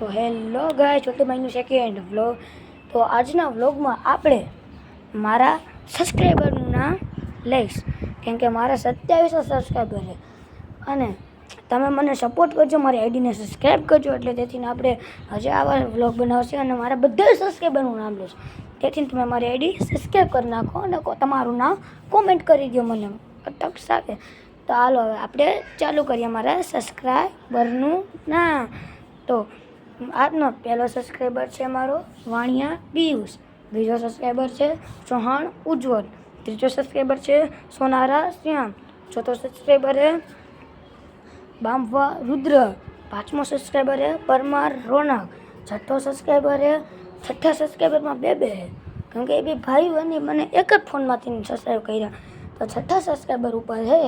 તો hello guys, ચોથી મહિનું second vlog. તો આજના વ્લોગમાં આપણે મારા સબસ્ક્રાઈબરનું નામ લઈશ, કેમ કે મારા 2700 સબસ્ક્રાઈબર છે અને તમે મને સપોર્ટ કરજો, મારી આઈડીને સબસ્ક્રાઈબ કરજો, એટલે તેથી આપણે હજુ આવા વ્લોગ બનાવશે અને મારા બધા સબસ્ક્રાઈબરનું નામ લઈશ. તેથી તમે મારી આઈડી સબસ્ક્રાઈબ કરી નાખો અને તમારું નામ કોમેન્ટ કરી દો મને અટક સાથે. તો હાલો હવે આપણે ચાલુ કરીએ મારા સબસ્ક્રાઈબરનું નામ. તો આજનો પહેલો સબસ્ક્રાઈબર છે મારો વાણિયા પિયુષ, બીજો સબસ્ક્રાઈબર છે ચૌહાણ ઉજ્જવલ, ત્રીજો સબસ્ક્રાઈબર છે સોનારા શ્યામ, ચોથો સબસ્ક્રાઈબર છે બામવા રુદ્ર, પાંચમો સબસ્ક્રાઈબર છે પરમાર રોનક, છઠ્ઠો સબસ્ક્રાઈબર છે, છઠ્ઠા સબસ્ક્રાઈબરમાં બે છે કેમ કે એ બી ભાઈઓ અને મને એક જ ફોનમાંથી સબસ્ક્રાઈબ કર્યા. તો છઠ્ઠા સબસ્ક્રાઈબર ઉપર છે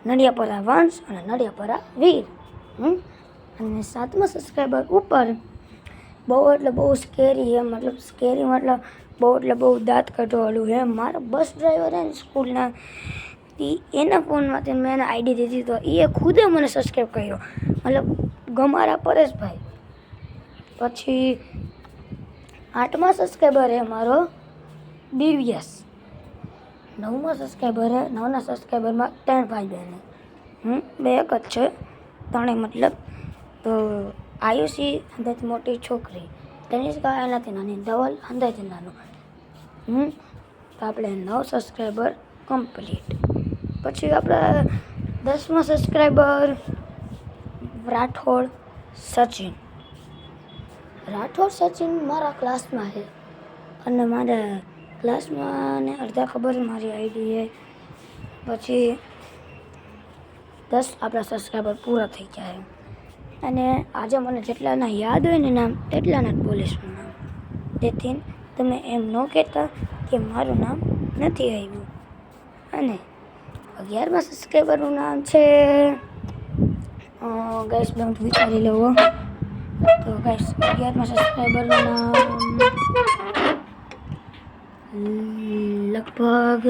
નડિયાપરા વંશ અને નડિયાપરા વીર. અને સાતમા સબસ્ક્રાઈબર ઉપર બહુ એટલે બહુ સ્કેરી છે, મતલબ બહુ એટલે બહુ દાંત કઢવાળું છે મારો બસ ડ્રાઈવર છે ને સ્કૂલના, એના ફોનમાંથી મેં એને આઈડી દીધી તો એ ખુદે મને સબસ્ક્રાઈબ કર્યો, મતલબ ગમારા પરેશભાઈ. પછી આઠમા સબસ્ક્રાઈબર છે મારો દિવ્યસ, નવમા સબસ્ક્રાઈબર છે, નવના સબસ્ક્રાઈબરમાં 3 ભાઈ બહેન, બે એક જ છે ત્રણેય મતલબ. તો આયુષી અંદાજથી મોટી છોકરી, તનિષ્કા એનાથી નાની, ધવલ અંદાજથી નાનો. તો આપણે 9 સબસ્ક્રાઈબર કમ્પ્લીટ. પછી આપણે 10મા સબસ્ક્રાઈબર રાઠોડ સચિન. રાઠોડ સચિન મારા ક્લાસમાં છે અને મારા ક્લાસમાં ને અડધા ખબર મારી આઈડી છે. પછી 10 આપણા સબસ્ક્રાઈબર પૂરા થઈ જાય અને આજે મને જેટલાના યાદ હોય ને નામ એટલાના જ બોલીશ નામ, તેથી તમે એમ ન કહેતા કે મારું નામ નથી આવ્યું. અને 11મા સબસ્ક્રાઈબરનું નામ છે ગાઈસ બે મિનિટ વિચારી લેવો. તો ગાઈસ 11મા સબસ્ક્રાઈબરનું નામ લગભગ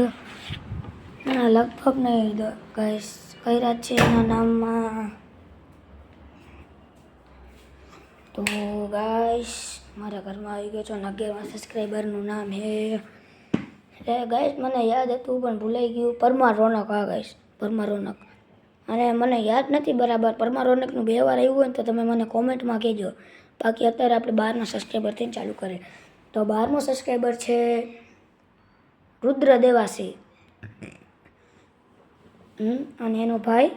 નહીં ગાઈસ, કર્યા છે એના નામમાં. તો ગાઈસ મારા ઘરમાં આવી ગયો છો. 11મા સબસ્ક્રાઈબરનું નામ હે ગાઈસ, મને યાદ હતું પણ ભૂલાઈ ગયું, પરમાર રોનક. હા ગાઈસ, પરમાર રોનક. અને મને યાદ નથી બરાબર પરમાર રોનકનું 2 વાર આવ્યું હોય ને તો તમે મને કોમેન્ટમાં કહેજો. બાકી અત્યારે આપણે 12મા સબસ્ક્રાઈબરથી ચાલુ કરીએ. તો 12મો સબસ્ક્રાઈબર છે રુદ્ર દેવાસી અને એનો ભાઈ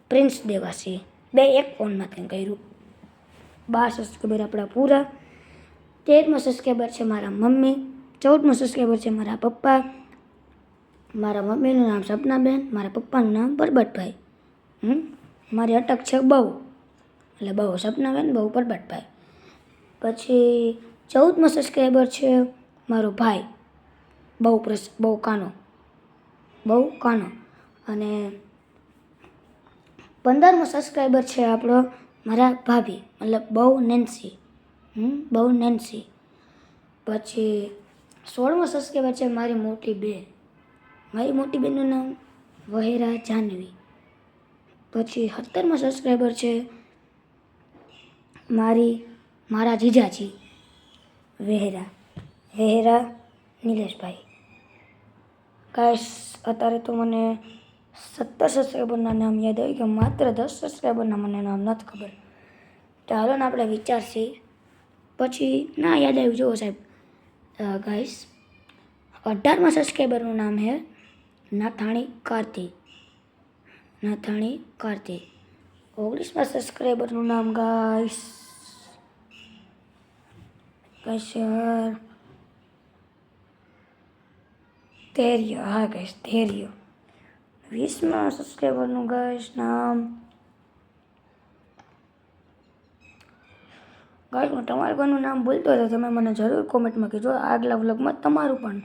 પ્રિન્સ દેવાસી, બે એક ફોનમાંથી કર્યું. 12 સબસ્ક્રાઈબર આપણા પૂરા. 13મો સબસ્ક્રાઈબર છે મારા મમ્મી, 14મો સબસ્ક્રાઈબર છે મારા પપ્પા. મારા મમ્મીનું નામ સપનાબેન, મારા પપ્પાનું નામ પરબતભાઈ. મારી અટક છે બહુ, એટલે બહુ સપનાબેન, બહુ પરબતભાઈ. પછી 14મો સબસ્ક્રાઈબર છે મારો ભાઈ બહુ કાનો. અને 15મો સબસ્ક્રાઈબર છે આપણો મારા ભાભી, મતલબ બહુ નેન્સી. પછી 16મો સબસ્ક્રાઈબર છે મારી મોટી બેનનું નામ વહેરા જાહ્નવી. પછી 17મો સબસ્ક્રાઈબર છે મારા જીજાજી વહેરા નિલેશભાઈ. ગાઈસ અત્યારે તો મને 17 સબસ્ક્રાઈબરના નામ યાદ આવી કે માત્ર 10 સબસ્ક્રાઈબરના મને નામ નથી ખબર. તો હાલો ને આપણે વિચારશી. પછી ના યાદ આવ્યું, જુઓ સાહેબ ગાઈસ, 18મા સબસ્ક્રાઈબરનું નામ છે નાથાણી કાર્તિ. 19મા સબસ્ક્રાઈબરનું નામ ગાઈસ ધૈર્ય. હા ગાઈસ, ધૈર્ય. 20મા સબસ્ક્રાઈબરનું ગાઈસ નામ ગાઈસ, હું તમારા કોઈનું નામ ભૂલતો હતો તમે મને જરૂર કોમેન્ટમાં કહેજો, આગલા વ્લોગમાં તમારું પણ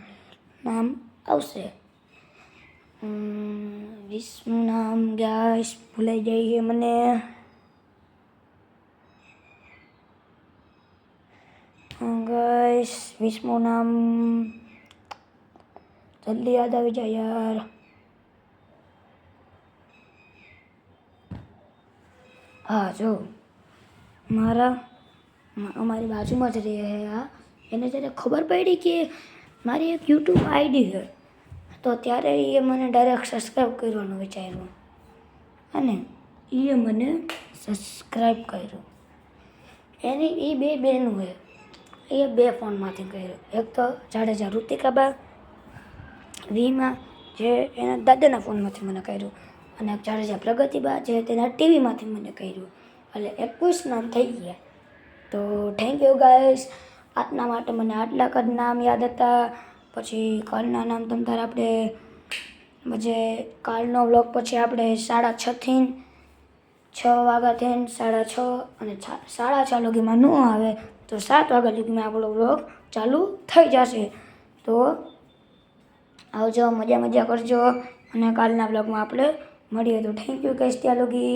નામ આવશે. 20મું નામ ગાઈસ ભૂલાઈ જાય છે મને. ગાઈસ 20મું નામ જલ્દી યાદ આવી જાય યાર. હા જો, મારા અમારી બાજુમાં જ રહે છે આ. એને જ્યારે ખબર પડી કે મારી એક યુટ્યુબ આઈડી છે તો ત્યારે એ મને ડાયરેક્ટ સબસ્ક્રાઈબ કરવાનું વિચાર્યું અને એ મને સબસ્ક્રાઈબ કર્યું. એની એ બે બહેનું છે, એ બે ફોનમાંથી કર્યું. એક તો જાડેજા ઋતિકાબા વીમાં જે એના દાદાના ફોનમાંથી મને કર્યું અને એક જાડેજા પ્રગતિબા જે તેના ટીવીમાંથી મને કર્યું. એટલે 21 નામ થઈ ગયા. તો થેન્ક યુ ગાઈસ. આજના માટે મને આટલા જ નામ યાદ હતા. પછી કાલના નામ તમ તારે આપણે જે કાલનો વ્લોગ પછી આપણે 6:30 6 વાગ્યાથી 6:30 અને 6:30 લગીમાં ન આવે તો 7 વાગ્યા લગીમાં આપણો વ્લોગ ચાલુ થઈ જશે. તો આવજો, મજા કરજો અને કાલના વ્લોગમાં આપણે મળીએ. તો થેન્ક યુ ગાઈસ ત્યાં લગી.